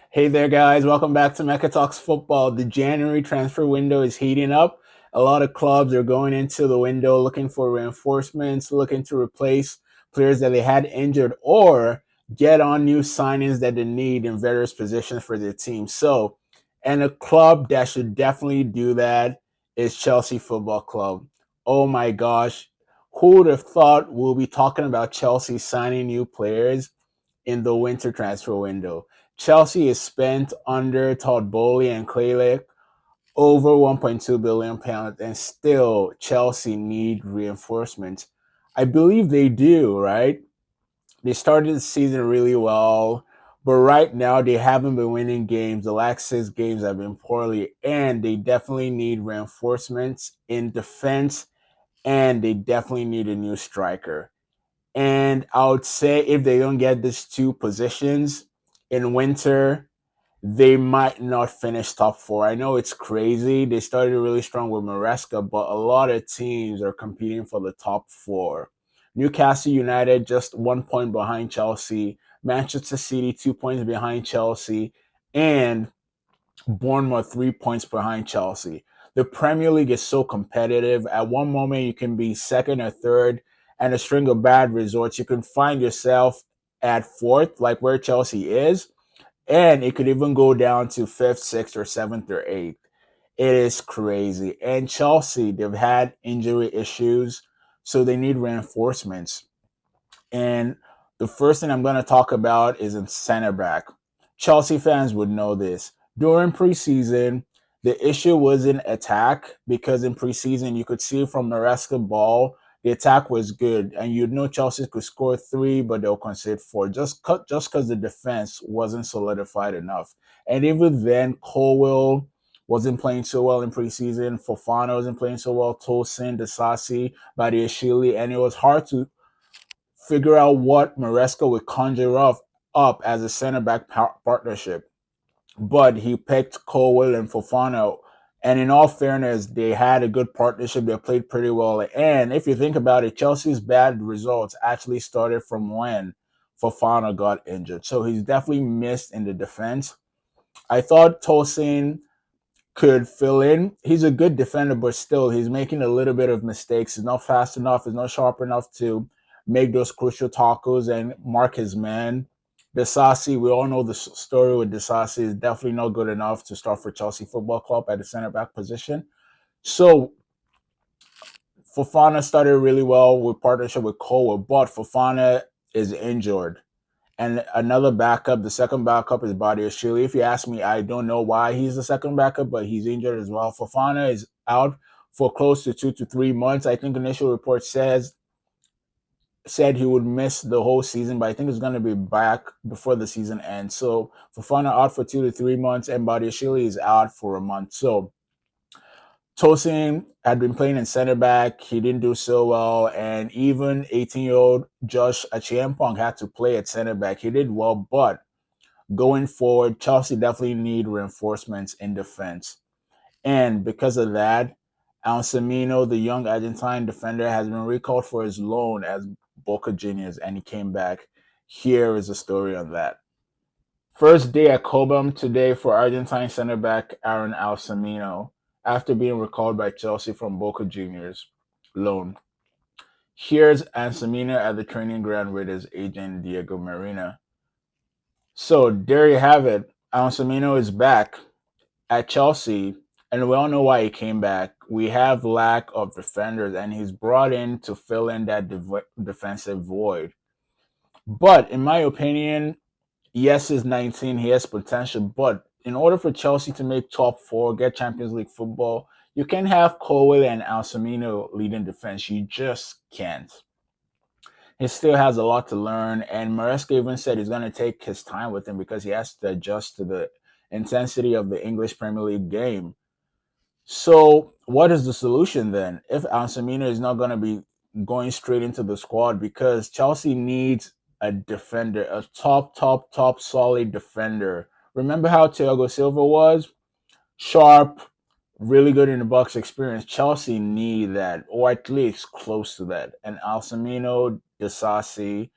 Hey there, guys. Welcome back to Mecca Talks Football. The January transfer window is heating up. A lot of clubs are going into the window looking for reinforcements, looking to replace players that they had injured or get on new signings that they need in various positions for their team. And a club that should definitely do that is Chelsea Football Club. Oh my gosh. Who would have thought we'll be talking about Chelsea signing new players in the winter transfer window? Chelsea is spent under Todd Bowley and Claylick over £1.2 billion, and still Chelsea need reinforcements. I believe they do, right? They started the season really well, but right now they haven't been winning games. The last 6 games have been poorly, and they definitely need reinforcements in defense, and they definitely need a new striker. And I would say if they don't get these two positions in winter, they might not finish top four. I know it's crazy. They started really strong with Maresca, but a lot of teams are competing for the top four. Newcastle United just 1 point behind Chelsea. Manchester City 2 points behind Chelsea. And Bournemouth 3 points behind Chelsea. The Premier League is so competitive. At one moment, you can be second or third, and a string of bad results. You can find yourself at fourth, like where Chelsea is, and it could even go down to fifth, sixth, or seventh, or eighth. It is crazy. And Chelsea, they've had injury issues, so they need reinforcements. And the first thing I'm going to talk about is in center back. Chelsea fans would know this. During preseason, the issue was in attack because in preseason you could see from Maresca ball the attack was good, and you'd know Chelsea could score three, but they'll concede four just because the defense wasn't solidified enough. And even then, Colwell wasn't playing so well in preseason. Fofana wasn't playing so well. Tosin, Disasi, Badiashile, and it was hard to figure out what Maresca would conjure up as a center back partnership. But he picked Colwell and Fofana. And in all fairness, they had a good partnership. They played pretty well. And if you think about it, Chelsea's bad results actually started from when Fofana got injured. So he's definitely missed in the defense. I thought Tosin could fill in. He's a good defender, but still, he's making a little bit of mistakes. He's not fast enough. He's not sharp enough to make those crucial tackles and mark his man. Disasi, we all know the story with Disasi, is definitely not good enough to start for Chelsea Football Club at the center back position. So Fofana started really well with partnership with Kowa, but Fofana is injured. And another backup, the second backup is Badiashile. If you ask me, I don't know why he's the second backup, but he's injured as well. Fofana is out for close to 2 to 3 months. I think initial report said he would miss the whole season, but I think he's going to be back before the season ends. So Fofana out for 2 to 3 months, and Badiashile is out for a month. So Tosin had been playing in center back. He didn't do so well. And even 18-year-old Josh Achiampong had to play at center back. He did well, but going forward, Chelsea definitely need reinforcements in defense. And because of that, Alcemino, the young Argentine defender, has been recalled for his loan as Boca Juniors, and he came back. Here is the story on that. First day at Cobham today for Argentine center back Aaron Alcemino after being recalled by Chelsea from Boca Juniors loan. Here's Alcemino at the training ground with his agent Diego Marina. So there you have it. Alcemino is back at Chelsea, and we all know why he came back. We have lack of defenders, and he's brought in to fill in that defensive void. But in my opinion, yes, he's 19, he has potential, but in order for Chelsea to make top four, get Champions League football, you can't have Colwell and Alcemino leading defense. You just can't. He still has a lot to learn, and Maresca even said he's going to take his time with him because he has to adjust to the intensity of the English Premier League game. So, what is the solution then? If Alcemino is not going to be going straight into the squad, because Chelsea needs a defender, a top, solid defender. Remember how Thiago Silva was? Sharp, really good in the box experience. Chelsea need that, or at least close to that. And Alcemino, Disasi,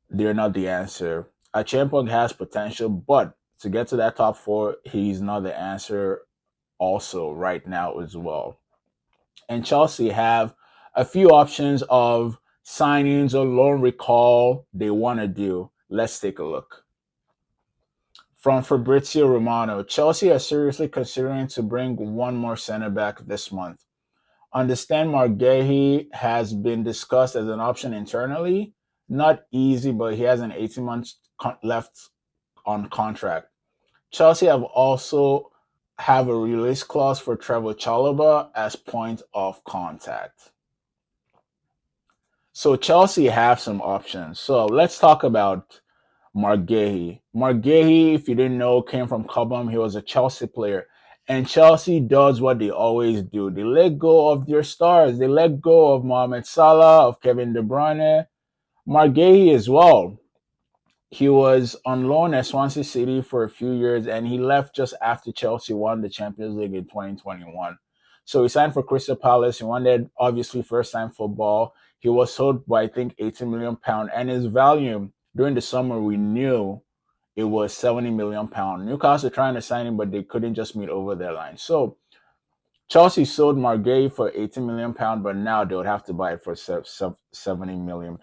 they're not the answer. Achampong has potential, but to get to that top four, he's not the answer also right now as well. And Chelsea have a few options of signings or loan recall they want to do. Let's take a look. From Fabrizio Romano, Chelsea are seriously considering to bring one more center back this month. Understand Margehi has been discussed as an option internally. Not easy, but he has an 18 months left on contract. Chelsea have also have a release clause for Trevor Chalobah as point of contact. So Chelsea have some options. So let's talk about Margehi. Margehi, if you didn't know, came from Cobham. He was a Chelsea player. And Chelsea does what they always do. They let go of their stars. They let go of Mohamed Salah, of Kevin De Bruyne, Margehi as well. He was on loan at Swansea City for a few years, and he left just after Chelsea won the Champions League in 2021. So he signed for Crystal Palace. He wanted, obviously, first-time football. He was sold by, I think, £80 million, and his value during the summer, we knew it was £70 million. Newcastle trying to sign him, but they couldn't just meet over their line. So Chelsea sold Margay for £80 million, but now they would have to buy it for £70 million.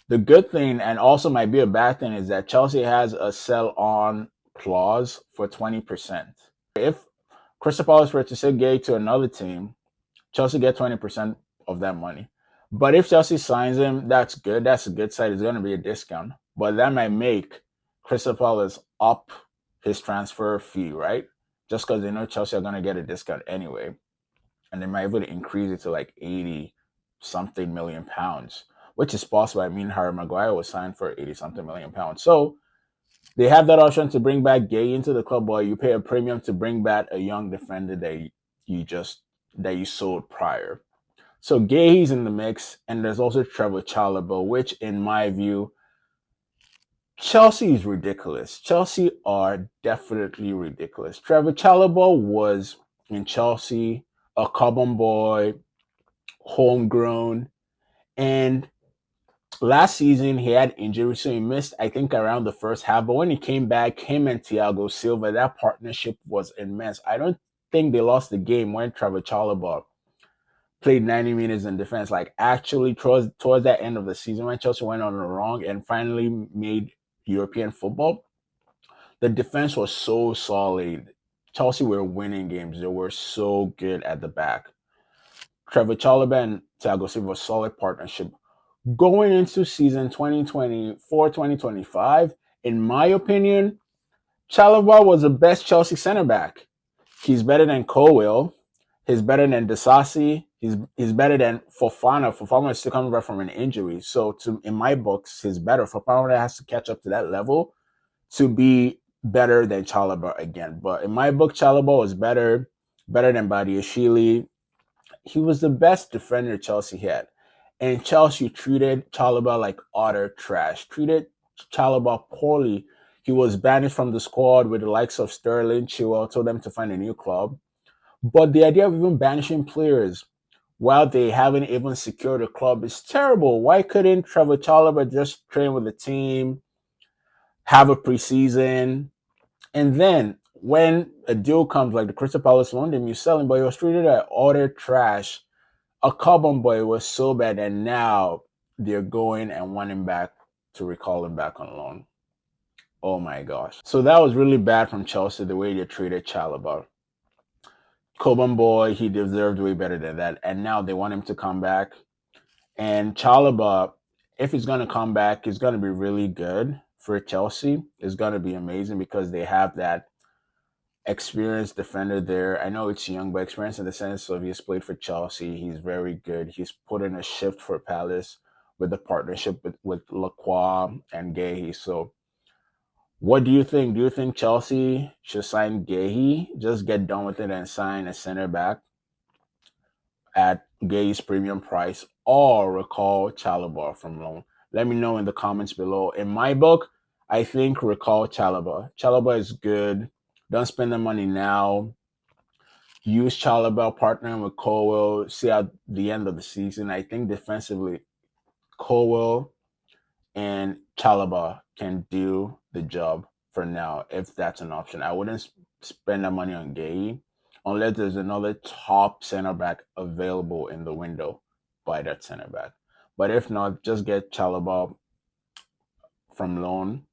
The good thing, and also might be a bad thing, is that Chelsea has a sell-on clause for 20%. If Crystal Palace were to sell Gay to another team, Chelsea get 20% of that money. But if Chelsea signs him, that's good. That's a good side. It's going to be a discount. But that might make Crystal Palace up his transfer fee, right? Just because they know Chelsea are going to get a discount anyway. And they might even increase it to like 80 something million pounds, which is possible. I mean, Harry Maguire was signed for 80 something million pounds. So they have that option to bring back Gay into the club, or you pay a premium to bring back a young defender that you sold prior. So Gay's in the mix, and there's also Trevor Chalobah, which in my view, Chelsea is ridiculous. Chelsea are definitely ridiculous. Trevor Chalobah was in Chelsea, a Cobham boy, homegrown, and last season he had injuries, so he missed, I think, around the first half. But when he came back, him and Thiago Silva, that partnership was immense. I don't think they lost the game when Trevor Chalobah played 90 minutes in defense. Like actually towards that end of the season when Chelsea went on a run and finally made European football, the defense was so solid. Chelsea were winning games. They were so good at the back. Trevor Chalobah and Thiago Silva, solid partnership. Going into season 2024-2025, in my opinion, Chalobah was the best Chelsea center back. He's better than Colwill. He's better than Disasi. He's better than Fofana. Fofana is still coming back from an injury. So in my books, he's better. Fofana has to catch up to that level to be better than Chalobah again. But in my book, Chalobah was better than Badiashile. He was the best defender Chelsea had. And Chelsea treated Chalobah like utter trash, treated Chalobah poorly. He was banished from the squad with the likes of Sterling, Chilwell, told them to find a new club. But the idea of even banishing players while they haven't even secured a club is terrible. Why couldn't Trevor Chalobah just train with the team, have a preseason, and then when a deal comes like the Crystal Palace loan him, you sell him, but he was treated like utter trash. A Cobham boy was so bad, and now they're going and want him back to recall him back on loan. Oh my gosh. So that was really bad from Chelsea, the way they treated Chalobah. Cobham boy, he deserved way better than that. And now they want him to come back. And Chalobah, if he's going to come back, he's going to be really good for Chelsea. It's going to be amazing because they have that experienced defender there. I know it's young, but experienced in the sense of he's played for Chelsea. He's very good. He's put in a shift for Palace with the partnership with Lacroix and Gay. So what do you think? Do you think Chelsea should sign Gay? Just get done with it and sign a center back at Gay's premium price, or recall Chalobah from loan? Let me know in the comments below. In my book, I think recall Chalobah. Chalobah is good. Don't spend the money now. Use Chalobah partnering with Colwill. See at the end of the season. I think defensively, Colwill and Chalobah can do the job for now, if that's an option. I wouldn't spend that money on Gay unless there's another top center back available in the window by that center back. But if not, just get Chalobah from loan,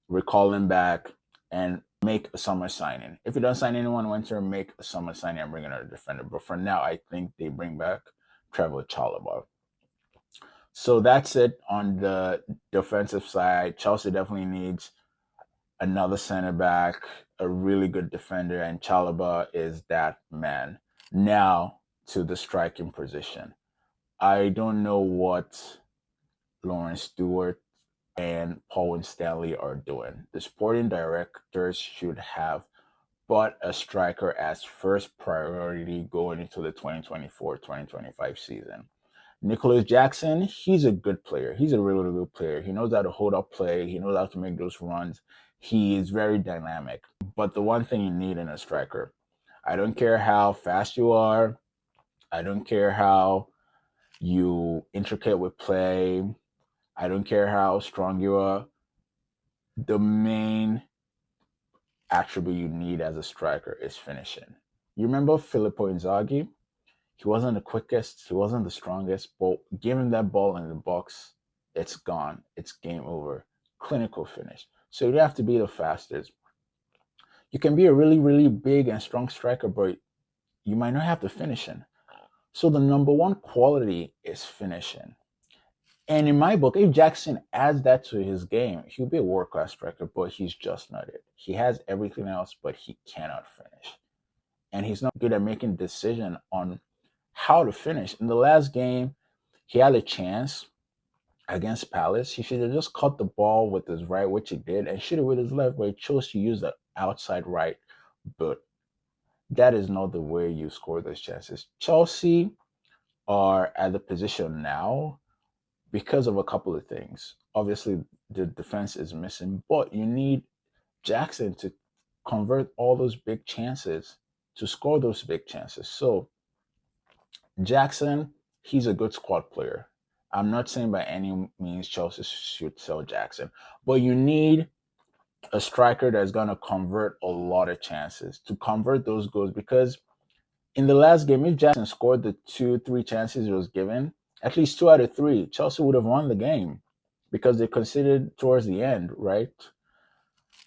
recall him back, and make a summer signing. If you don't sign anyone winter, make a summer signing and bring another defender. But for now, I think they bring back Trevor Chalobah. So that's it on the defensive side. Chelsea definitely needs another center back, a really good defender, and Chalobah is that man. Now to the striking position. I don't know what Lawrence Stewart and Paul Winstanley are doing. The sporting directors should have bought a striker as first priority going into the 2024-2025 season. Nicholas Jackson, he's a good player. He's a really good player. He knows how to hold up play. He knows how to make those runs. He is very dynamic. But the one thing you need in a striker, I don't care how fast you are. I don't care how you intricate with play. I don't care how strong you are. The main attribute you need as a striker is finishing. You remember Filippo Inzaghi? He wasn't the quickest, he wasn't the strongest, but give him that ball in the box, it's gone. It's game over. Clinical finish. So you don't have to be the fastest. You can be a really, really big and strong striker, but you might not have the finishing. So the number one quality is finishing. And in my book, if Jackson adds that to his game, he'll be a world-class striker, but he's just not it. He has everything else, but he cannot finish. And he's not good at making decisions on how to finish. In the last game, he had a chance against Palace. He should have just caught the ball with his right, which he did, and shoot it with his left, but he chose to use the outside right. But that is not the way you score those chances. Chelsea are at the position now because of a couple of things. Obviously, the defense is missing, but you need Jackson to convert all those big chances, to score those big chances. So Jackson, he's a good squad player. I'm not saying by any means Chelsea should sell Jackson, but you need a striker that's going to convert a lot of chances, to convert those goals, because in the last game, if Jackson scored the 2-3 chances he was given, at least 2 out of 3, Chelsea would have won the game because they conceded towards the end, right?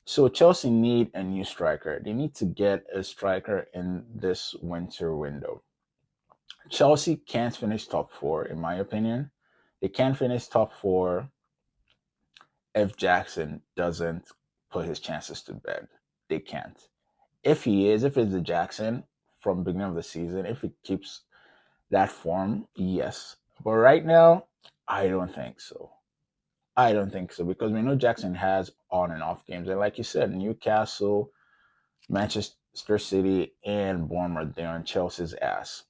So Chelsea need a new striker. They need to get a striker in this winter window. Chelsea can't finish top 4, in my opinion. They can't finish top 4 if Jackson doesn't put his chances to bed. They can't. If it's a Jackson from beginning of the season, if he keeps that form, yes. But right now, I don't think so. I don't think so, because we know Jackson has on and off games. And like you said, Newcastle, Manchester City, and Bournemouth, they're on Chelsea's ass.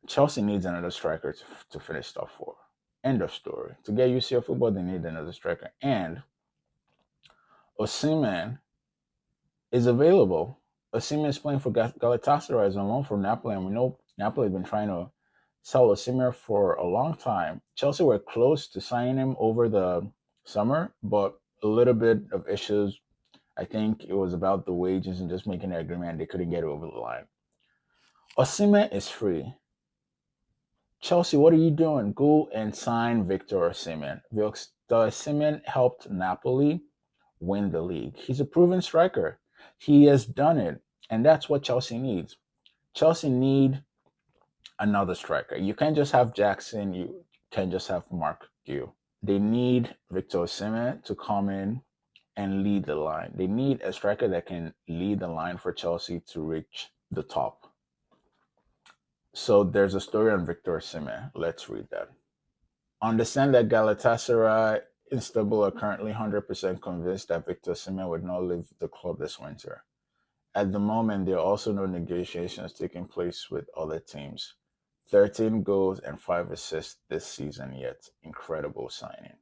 Chelsea needs another striker to finish top 4. End of story. To get UCL football, they need another striker. And Osimhen is available. Osimhen is playing for Galatasaray as on loan from Napoli, and we know Napoli has been trying to sell Osimhen for a long time. Chelsea were close to signing him over the summer, but a little bit of issues. I think it was about the wages and just making an agreement. They couldn't get it over the line. Osimhen is free. Chelsea, what are you doing? Go and sign Victor Osimhen. Victor Osimhen helped Napoli win the league. He's a proven striker. He has done it, and that's what Chelsea needs. Chelsea need another striker. You can't just have Jackson. You can't just have Mark Gue. They need Victor Osimhen to come in and lead the line. They need a striker that can lead the line for Chelsea to reach the top. So there's a story on Victor Osimhen. Let's read that. Understand that Galatasaray Istanbul are currently 100% convinced that Victor Osimhen would not leave the club this winter. At the moment, there are also no negotiations taking place with other teams. 13 goals and 5 assists this season yet. Incredible signing.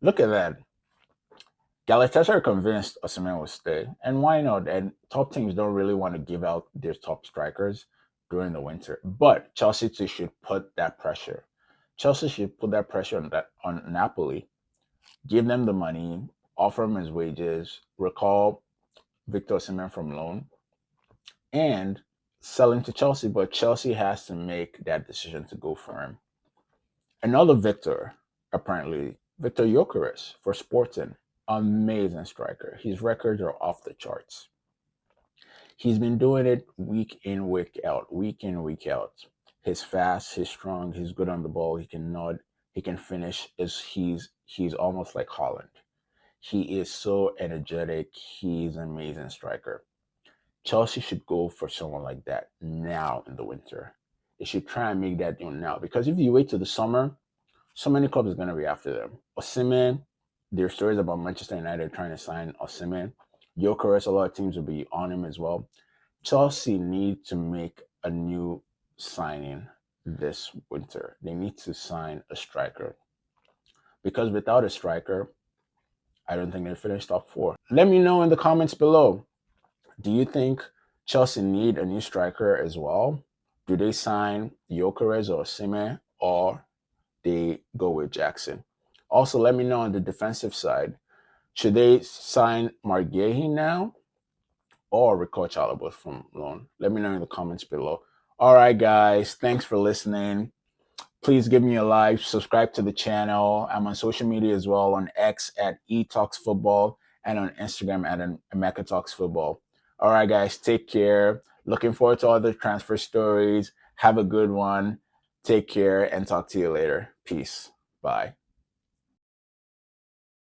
Look at that. Galatasaray are convinced Osimhen will stay. And why not? And top teams don't really want to give out their top strikers during the winter. But Chelsea too should put that pressure. Chelsea should put that pressure on Napoli. Give them the money. offer him his wages, recall Victor Osimhen from loan, and sell him to Chelsea. But Chelsea has to make that decision to go for him. Another Victor, apparently, Victor Gyökeres for Sporting. Amazing striker. His records are off the charts. He's been doing it week in, week out, week in, week out. He's fast, he's strong, he's good on the ball, he can nod, he can finish. He's almost like Holland. He is so energetic, he's an amazing striker. Chelsea should go for someone like that now in the winter. They should try and make that deal now. Because if you wait till the summer, so many clubs are going to be after them. Osimhen, there are stories about Manchester United trying to sign Osimhen. Gyökeres, a lot of teams will be on him as well. Chelsea need to make a new signing this winter. They need to sign a striker. Because without a striker, I don't think they finish top 4. Let me know in the comments below. Do you think Chelsea need a new striker as well? Do they sign Gyökeres or Osimhen, or they go with Jackson? Also, let me know on the defensive side. Should they sign Mark Guehi now or record Chalobah from loan? Let me know in the comments below. All right, guys. Thanks for listening. Please give me a like, subscribe to the channel. I'm on social media as well, on X at eTalksFootball and on Instagram at EmekaTalksFootball. All right, guys. Take care. Looking forward to other transfer stories. Have a good one. Take care and talk to you later. Peace. Bye.